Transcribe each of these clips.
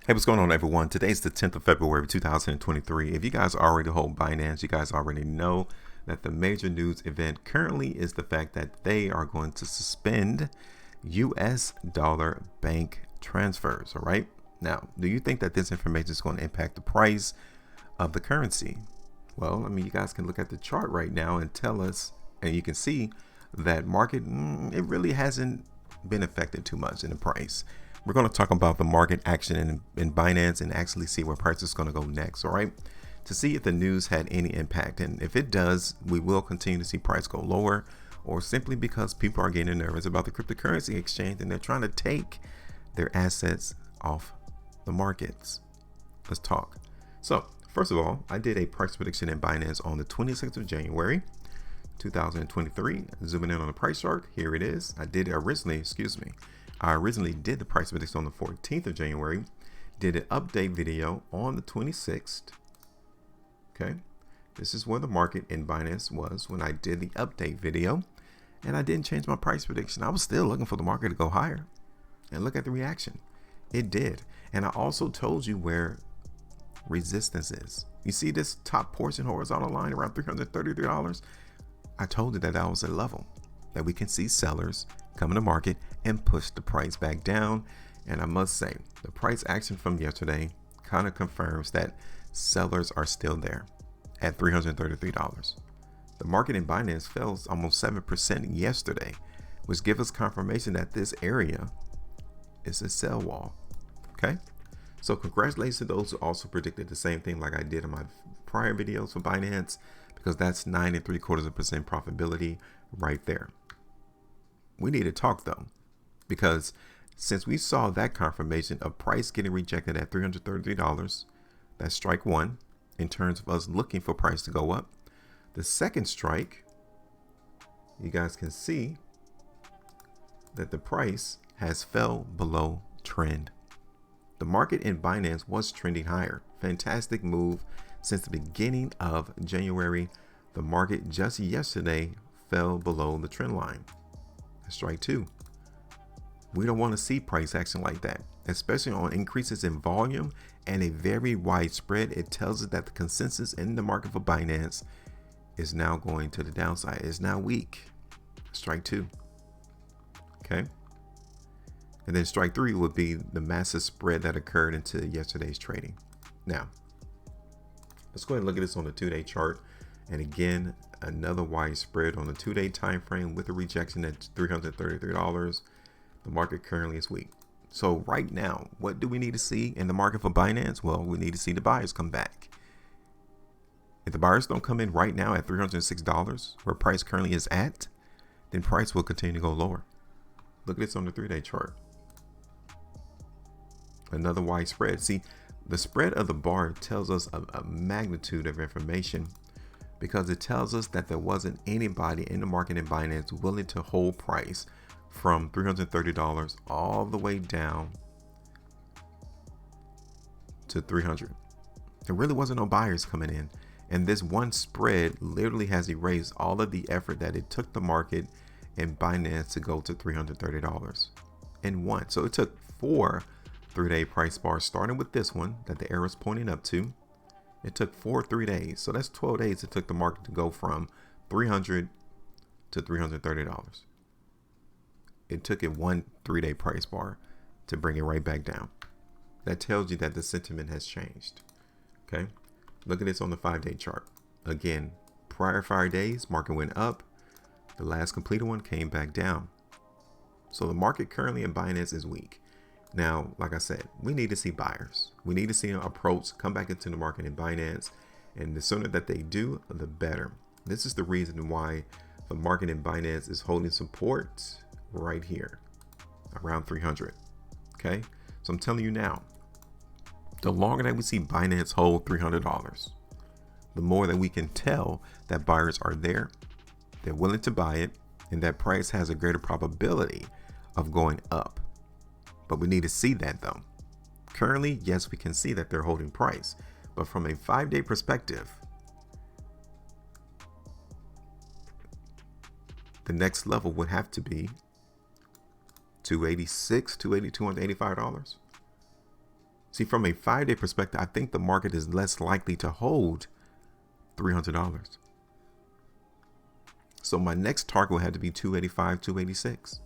Hey, what's going on, everyone? Today's the 10th of February, 2023. If you guys already hold Binance, you guys already know that the major news event currently is the fact that they are going to suspend US dollar bank transfers. All right. Now, do you think that this information is going to impact the price of the currency? Well, I mean, you guys can look at the chart right now and tell us, and you can see that market, it really hasn't been affected too much in the price. We're going to talk about the market action in Binance and actually see where price is going to go next. All right. To see if the news had any impact. And if it does, we will continue to see price go lower, or simply because people are getting nervous about the cryptocurrency exchange and they're trying to take their assets off the markets. Let's talk. So first of all, I did a price prediction in Binance on the 26th of January, 2023. Zooming in on the price chart, here it is. I originally did the price prediction on the 14th of January, did an update video on the 26th. Okay, this is where the market in Binance was when I did the update video, and I didn't change my price prediction. I was still looking for the market to go higher, and look at the reaction. It did. And I also told you where resistance is. You see this top portion horizontal line around $333? I told you that that was a level that we can see sellers come in the market and push the price back down. And I must say, the price action from yesterday kind of confirms that sellers are still there at $333. The market in Binance fell almost 7% yesterday, which gives us confirmation that this area is a sell wall. Okay, so congratulations to those who also predicted the same thing like I did in my prior videos for Binance, because that's 9.75% profitability right there. We need to talk though, because since we saw that confirmation of price getting rejected at $333, that's strike one in terms of us looking for price to go up. The second strike, you guys can see that the price has fell below trend. The market in Binance was trending higher. Fantastic move since the beginning of January. The market just yesterday fell below the trend line. Strike two. We don't want to see price action like that, especially on increases in volume and a very wide spread. It tells us that the consensus in the market for Binance is now going to the downside. It's now weak. Strike two. Okay. And then strike three would be the massive spread that occurred into yesterday's trading. Now, let's go ahead and look at this on the 2-day chart. And again, another wide spread on the 2-day time frame with a rejection at $333. The market currently is weak. So right now, what do we need to see in the market for Binance? Well, we need to see the buyers come back. If the buyers don't come in right now at $306, where price currently is at, then price will continue to go lower. Look at this on the 3-day chart. Another wide spread. See, the spread of the bar tells us a magnitude of information, because it tells us that there wasn't anybody in the market in Binance willing to hold price from $330 all the way down to $300. There really wasn't no buyers coming in. And this one spread literally has erased all of the effort that it took the market in Binance to go to $330 in one. So it took 4 3-day price bars, starting with this one that the arrow is pointing up to. It took 3 days. So that's 12 days it took the market to go from $300 to $330. It took it 1 3-day price bar to bring it right back down. That tells you that the sentiment has changed. Okay. Look at this on the 5-day chart. Again, prior 5 days, market went up. The last completed one came back down. So the market currently in Binance is weak. Now, like I said, we need to see buyers. We need to see an approach come back into the market in Binance. And the sooner that they do, the better. This is the reason why the market in Binance is holding support right here around 300. Okay. So I'm telling you now, the longer that we see Binance hold $300, the more that we can tell that buyers are there, they're willing to buy it, and that price has a greater probability of going up. But we need to see that though. Currently, yes, we can see that they're holding price, but from a 5-day perspective, the next level would have to be $286, $280, $285. See, from a 5-day perspective, I think the market is less likely to hold $300. So my next target will have to be 285, 286.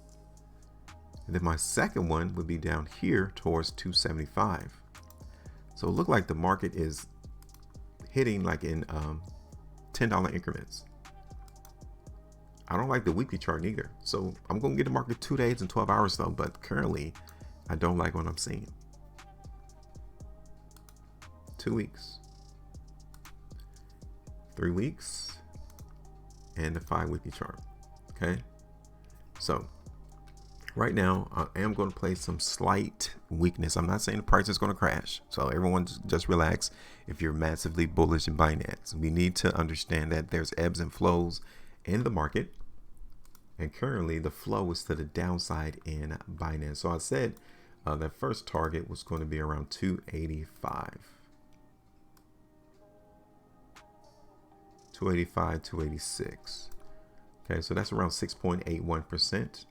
And then my second one would be down here towards 275. So it looked like the market is hitting like in $10 increments. I don't like the weekly chart either. So I'm going to get the market 2 days and 12 hours though. But currently, I don't like what I'm seeing. 2 weeks, 3 weeks, and the 5-weekly chart. Okay. So right now, I am going to play some slight weakness. I'm not saying the price is going to crash. So everyone just relax. If you're massively bullish in Binance, we need to understand that there's ebbs and flows in the market. And currently the flow is to the downside in Binance. So I said that first target was going to be around 285. 285, 286. Okay, so that's around 6.81%.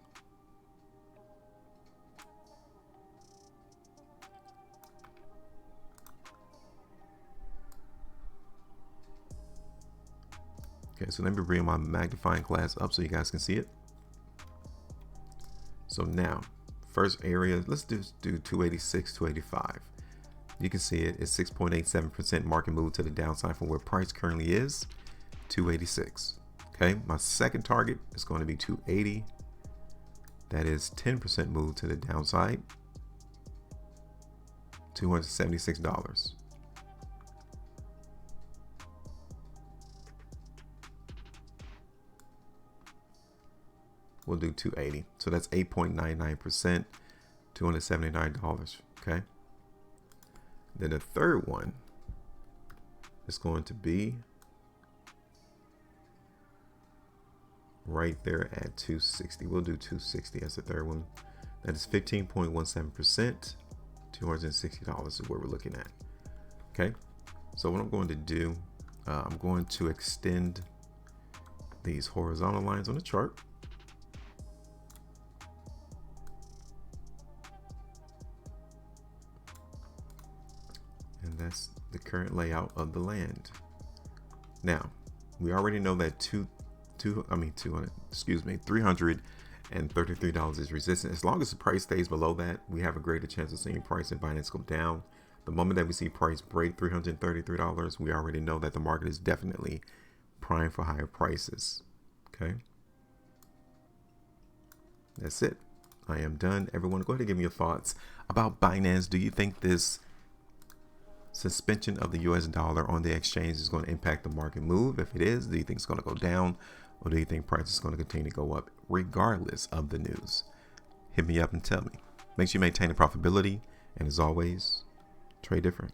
Okay, so let me bring my magnifying glass up so you guys can see it. So now, first area, let's do 286, 285. You can see it is 6.87% market move to the downside from where price currently is, 286. Okay, my second target is going to be 280. That is 10% move to the downside, $276. We'll do 280. So that's 8.99%, $279. Okay. Then the third one is going to be right there at 260. We'll do 260 as the third one. That is 15.17%, $260 is what we're looking at. Okay. So what I'm going to do, I'm going to extend these horizontal lines on the chart. And that's the current layout of the land. Now, we already know that $333 is resistance. As long as the price stays below that, we have a greater chance of seeing price in Binance go down. The moment that we see price break $333, we already know that the market is definitely primed for higher prices. Okay. That's it. I am done. Everyone, go ahead and give me your thoughts about Binance. Do you think this suspension of the US dollar on the exchange is going to impact the market move? If it is, do you think it's going to go down, or do you think price is going to continue to go up regardless of the news? Hit me up and tell me. Make sure you maintain the profitability, and as always, trade different.